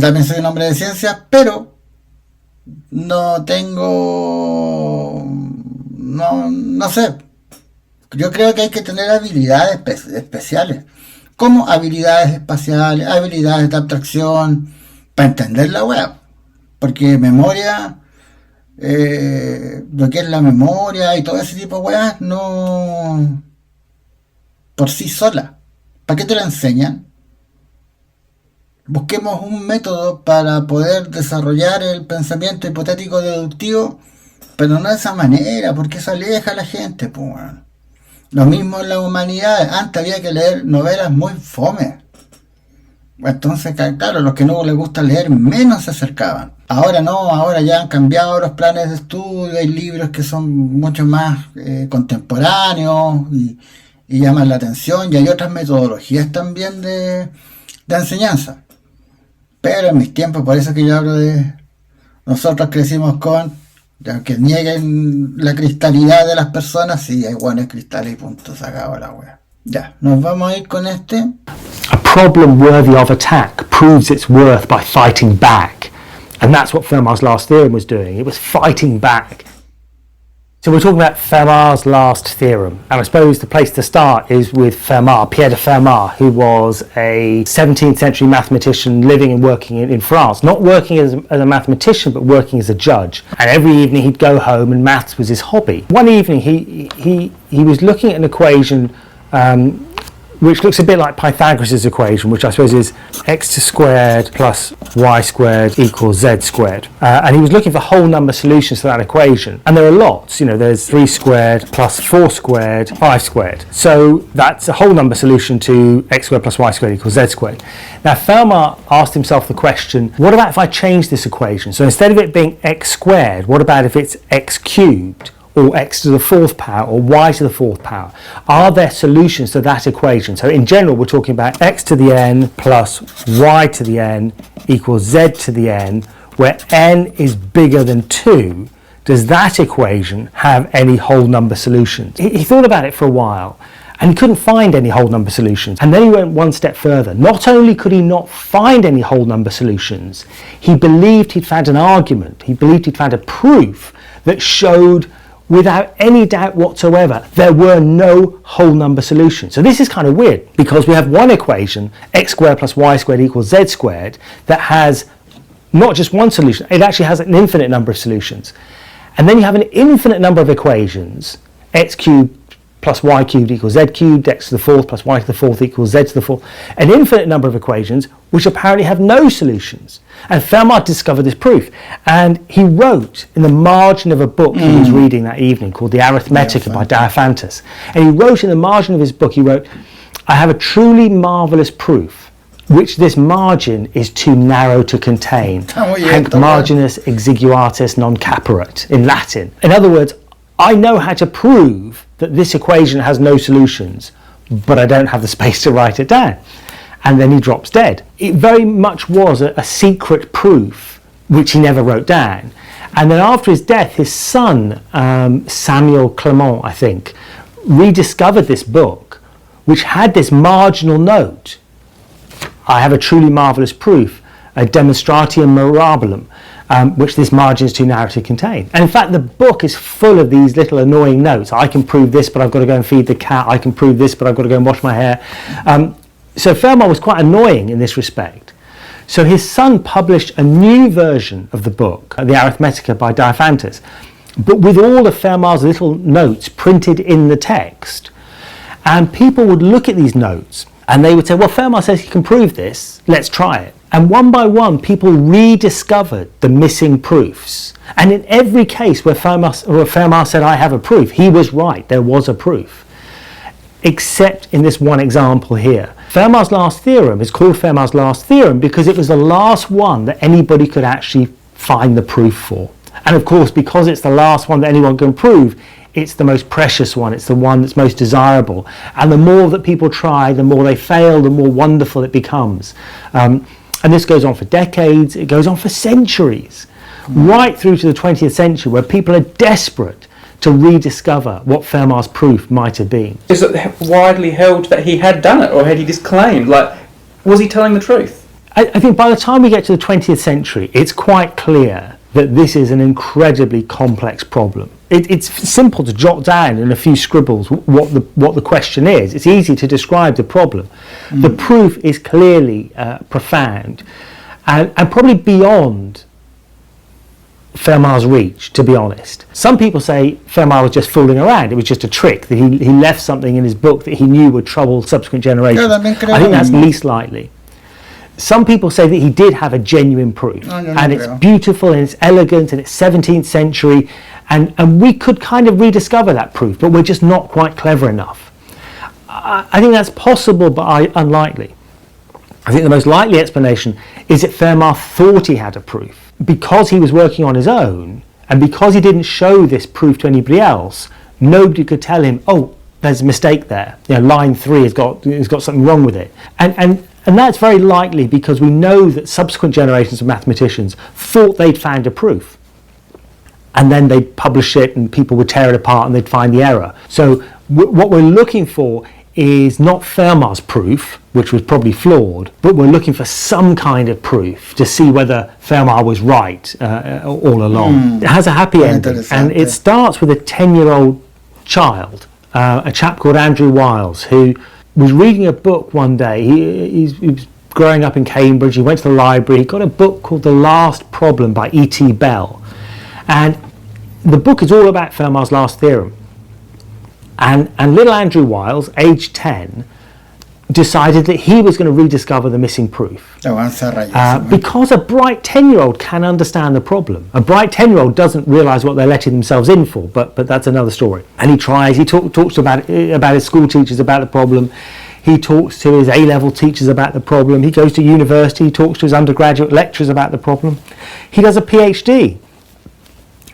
también soy un hombre de ciencias, pero no tengo, no sé. Yo creo que hay que tener habilidades especiales, como habilidades espaciales, habilidades de abstracción, para entender la web. Porque memoria, lo que es la memoria y todo ese tipo de weas, no por sí sola. ¿Para qué te la enseñan? Busquemos un método para poder desarrollar el pensamiento hipotético deductivo, pero no de esa manera, porque eso aleja a la gente, pues. Bueno. Lo mismo en la humanidad, antes había que leer novelas muy fome. Entonces, claro, los que no les gusta leer menos se acercaban. Ahora no, ahora ya han cambiado los planes de estudio, hay libros que son mucho más contemporáneos y llaman la atención, y hay otras metodologías también de enseñanza. Pero en mis tiempos, por eso que yo hablo de nosotros crecimos con, aunque nieguen la cristalidad de las personas, sí, hay buenos cristales y punto, se acabó la wea. Ya, nos vamos a ir con este. A problem worthy of attack proves its worth by fighting back. And that's what Fermat's last theorem was doing. It was fighting back. So we're talking about Fermat's last theorem. And I suppose the place to start is with Fermat, Pierre de Fermat, who was a 17th century mathematician living and working in France. Not working as a mathematician, but working as a judge. And every evening he'd go home and maths was his hobby. One evening he was looking at an equation which looks a bit like Pythagoras' equation, which I suppose is x squared plus y squared equals z squared. And he was looking for whole number solutions to that equation. And there are lots, there's 3 squared plus 4 squared, 5 squared. So that's a whole number solution to x squared plus y squared equals z squared. Now Fermat asked himself the question, what about if I change this equation? So instead of it being x squared, what about if it's x cubed? or x to the fourth power, or y to the fourth power? Are there solutions to that equation? So in general, we're talking about x to the n plus y to the n equals z to the n, where n is bigger than 2. Does that equation have any whole number solutions? He thought about it for a while, and he couldn't find any whole number solutions. And then he went one step further. Not only could he not find any whole number solutions, he believed he'd found an argument, he believed he'd found a proof that showed without any doubt whatsoever there were no whole number solutions. So this is kind of weird, because we have one equation, x squared plus y squared equals z squared, that has not just one solution, it actually has an infinite number of solutions. And then you have an infinite number of equations, x cubed plus y cubed equals z cubed, x to the fourth plus y to the fourth equals z to the fourth, an infinite number of equations which apparently have no solutions. And Fermat discovered this proof, and he wrote in the margin of a book he was reading that evening called the Arithmetica by Diophantus, and he wrote in the margin of his book, he wrote, "I have a truly marvellous proof, which this margin is too narrow to contain, hanc marginis exiguatis non caperat," in Latin. In other words, I know how to prove that this equation has no solutions, but I don't have the space to write it down. And then he drops dead. It very much was a secret proof, which he never wrote down. And then after his death, his son, Samuel Clement, I think, rediscovered this book, which had this marginal note, "I have a truly marvellous proof, a demonstratium mirabilium," which this margin is too narrow to contain. And in fact, the book is full of these little annoying notes. I can prove this, but I've got to go and feed the cat. I can prove this, but I've got to go and wash my hair. So Fermat was quite annoying in this respect. So his son published a new version of the book, the Arithmetica by Diophantus, but with all of Fermat's little notes printed in the text. And people would look at these notes and they would say, well, Fermat says he can prove this, let's try it. And one by one, people rediscovered the missing proofs. And in every case where Fermat said, I have a proof, he was right, there was a proof. Except in this one example here. Fermat's last theorem is called Fermat's last theorem because it was the last one that anybody could actually find the proof for. And of course, because it's the last one that anyone can prove, it's the most precious one, it's the one that's most desirable. And the more that people try, the more they fail, the more wonderful it becomes. And this goes on for decades, it goes on for centuries, right through to the 20th century, where people are desperate to rediscover what Fermat's proof might have been. Is it widely held that he had done it, or had he disclaimed? Like, was he telling the truth? I think by the time we get to the 20th century, it's quite clear that this is an incredibly complex problem. It's simple to jot down in a few scribbles what the question is. It's easy to describe the problem. The proof is clearly profound and probably beyond Fermat's reach, to be honest. Some people say Fermat was just fooling around. It was just a trick, that he left something in his book that he knew would trouble subsequent generations. I think that's least likely. Some people say that he did have a genuine proof, and it's beautiful and it's elegant and it's 17th century, and we could kind of rediscover that proof, but we're just not quite clever enough. I think that's possible, but unlikely. I think the most likely explanation is that Fermat thought he had a proof. Because he was working on his own, and because he didn't show this proof to anybody else, nobody could tell him, oh, there's a mistake there. You know, line 3 has got something wrong with it. And that's very likely because we know that subsequent generations of mathematicians thought they'd found a proof. And then they'd publish it and people would tear it apart and they'd find the error. So what we're looking for is not Fermat's proof, which was probably flawed, but we're looking for some kind of proof to see whether Fermat was right all along. It has a happy ending, and it starts with a 10-year-old child, a chap called Andrew Wiles, who was reading a book one day. He was growing up in Cambridge, he went to the library, he got a book called The Last Problem by E.T. Bell. And the book is all about Fermat's last theorem. And little Andrew Wiles, age 10, decided that he was going to rediscover the missing proof. Because a bright 10-year-old can understand the problem. A bright 10-year-old doesn't realise what they're letting themselves in for, but that's another story. And he tries, he talks about his school teachers about the problem. He talks to his A-level teachers about the problem. He goes to university, he talks to his undergraduate lecturers about the problem. He does a PhD.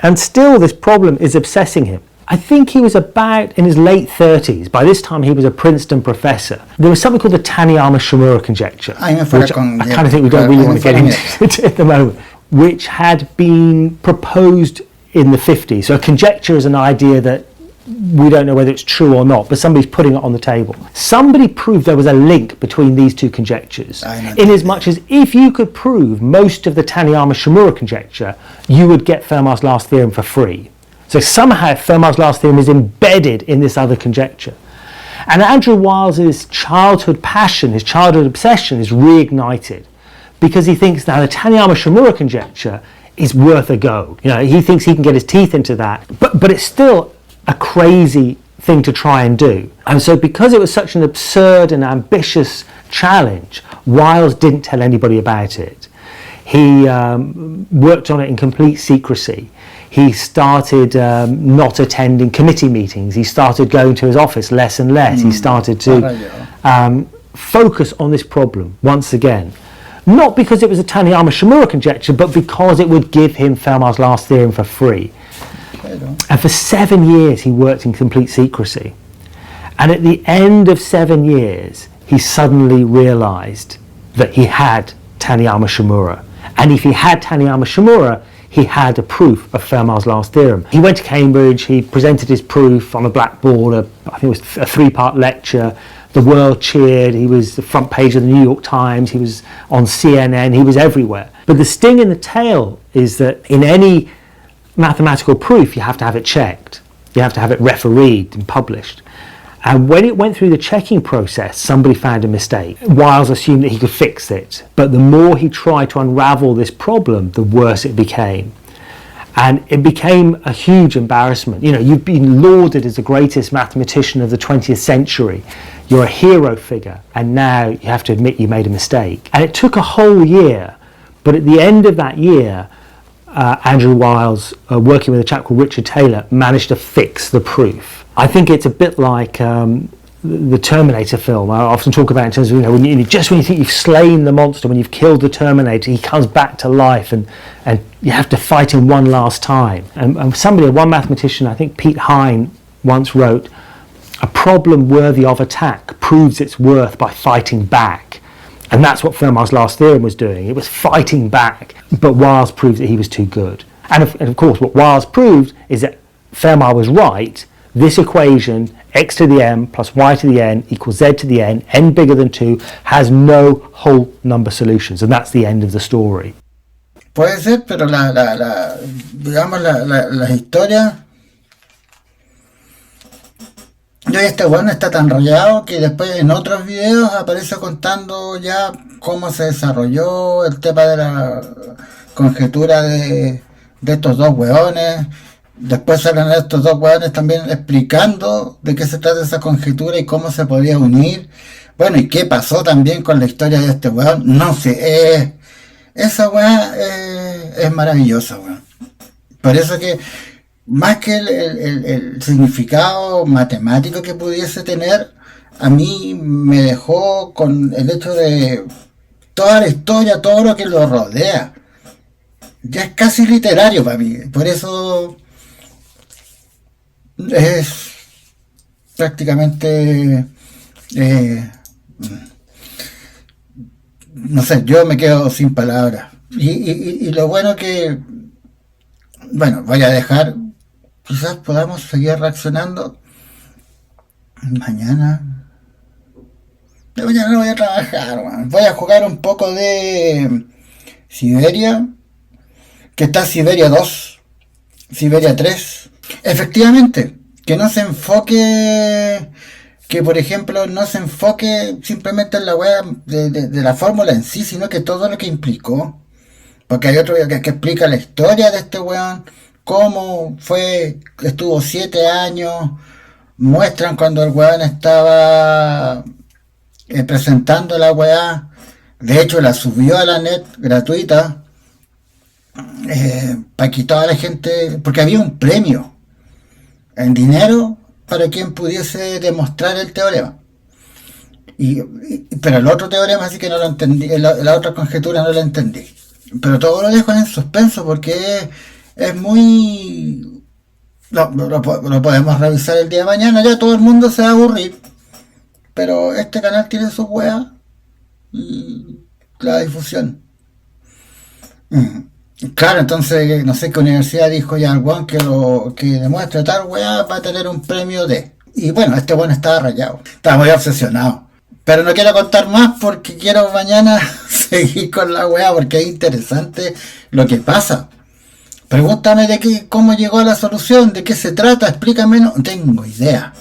And still this problem is obsessing him. I think he was about in his late 30s. By this time, he was a Princeton professor. There was something called the Taniyama-Shimura conjecture, which I kind of think we don't really want to get into at the moment, which had been proposed in the 50s. So a conjecture is an idea that we don't know whether it's true or not, but somebody's putting it on the table. Somebody proved there was a link between these two conjectures, in as much as if you could prove most of the Taniyama-Shimura conjecture, you would get Fermat's last theorem for free. So somehow Fermat's last theorem is embedded in this other conjecture. And Andrew Wiles's childhood passion, his childhood obsession is reignited because he thinks now the Taniyama-Shimura conjecture is worth a go. You know, he thinks he can get his teeth into that, but it's still a crazy thing to try and do. And so because it was such an absurd and ambitious challenge, Wiles didn't tell anybody about it. He worked on it in complete secrecy. He started not attending committee meetings. He started going to his office less and less. He started to focus on this problem once again. Not because it was a Taniyama-Shimura conjecture, but because it would give him Fermat's last theorem for free. And for 7 years he worked in complete secrecy. And at the end of 7 years, he suddenly realized that he had Taniyama-Shimura. And if he had Taniyama-Shimura, he had a proof of Fermat's last theorem. He went to Cambridge, he presented his proof on a blackboard, I think it was a 3-part lecture. The world cheered, he was the front page of the New York Times, he was on CNN, he was everywhere. But the sting in the tail is that in any mathematical proof, you have to have it checked. You have to have it refereed and published. And when it went through the checking process, somebody found a mistake. Wiles assumed that he could fix it. But the more he tried to unravel this problem, the worse it became. And it became a huge embarrassment. You know, you've been lauded as the greatest mathematician of the 20th century. You're a hero figure. And now you have to admit you made a mistake. And it took a whole year. But at the end of that year, Andrew Wiles, working with a chap called Richard Taylor, managed to fix the proof. I think it's a bit like the Terminator film. I often talk about it in terms of, you know, when you think you've slain the monster, when you've killed the Terminator, he comes back to life and you have to fight him one last time. And one mathematician, I think Pete Hine, once wrote, "A problem worthy of attack proves its worth by fighting back." And that's what Fermat's last theorem was doing. It was fighting back, but Wiles proved that he was too good. And of course, what Wiles proved is that Fermat was right. This equation, x to the m plus y to the n equals z to the n bigger than 2, has no whole number solutions. And that's the end of the story. Puede ser, pero digamos la historia... Yo este bueno está tan rayado que después en otros videos aparece contando ya cómo se desarrolló el tema de la conjetura de estos dos hueones. Después salen estos dos hueones también explicando de qué se trata esa conjetura y cómo se podía unir. Bueno, y qué pasó también con la historia de este hueón. No sé, esa hueá es maravillosa, hueón. Por eso que más que el significado matemático que pudiese tener, a mí me dejó con el hecho de toda la historia, todo lo que lo rodea. Ya es casi literario para mí. Por eso es prácticamente... no sé, yo me quedo sin palabras. Y lo bueno que... Bueno, voy a dejar... Quizás podamos seguir reaccionando mañana. Mañana no voy a trabajar, man. Voy a jugar un poco de Siberia, que está Siberia 2, Siberia 3. Efectivamente, que no se enfoque, que por ejemplo no se enfoque simplemente en la web de la fórmula en sí, sino que todo lo que implicó. Porque hay otro que explica la historia de este weón, cómo fue, estuvo 7 años, muestran cuando el weón estaba presentando la weá, de hecho la subió a la net gratuita, para que toda la gente, porque había un premio en dinero para quien pudiese demostrar el teorema. Pero el otro teorema sí que no lo entendí, la otra conjetura no la entendí. Pero todo lo dejo en suspenso porque es muy Lo podemos revisar el día de mañana, ya todo el mundo se va a aburrir. Pero este canal tiene su wea y la difusión. Claro, entonces no sé qué universidad dijo ya el weón que demuestre tal weá va a tener un premio de. Y bueno, este weón estaba rayado, estaba muy obsesionado. Pero no quiero contar más porque quiero mañana seguir con la weá porque es interesante lo que pasa. Pregúntame cómo llegó a la solución, de qué se trata, explícame, no tengo idea.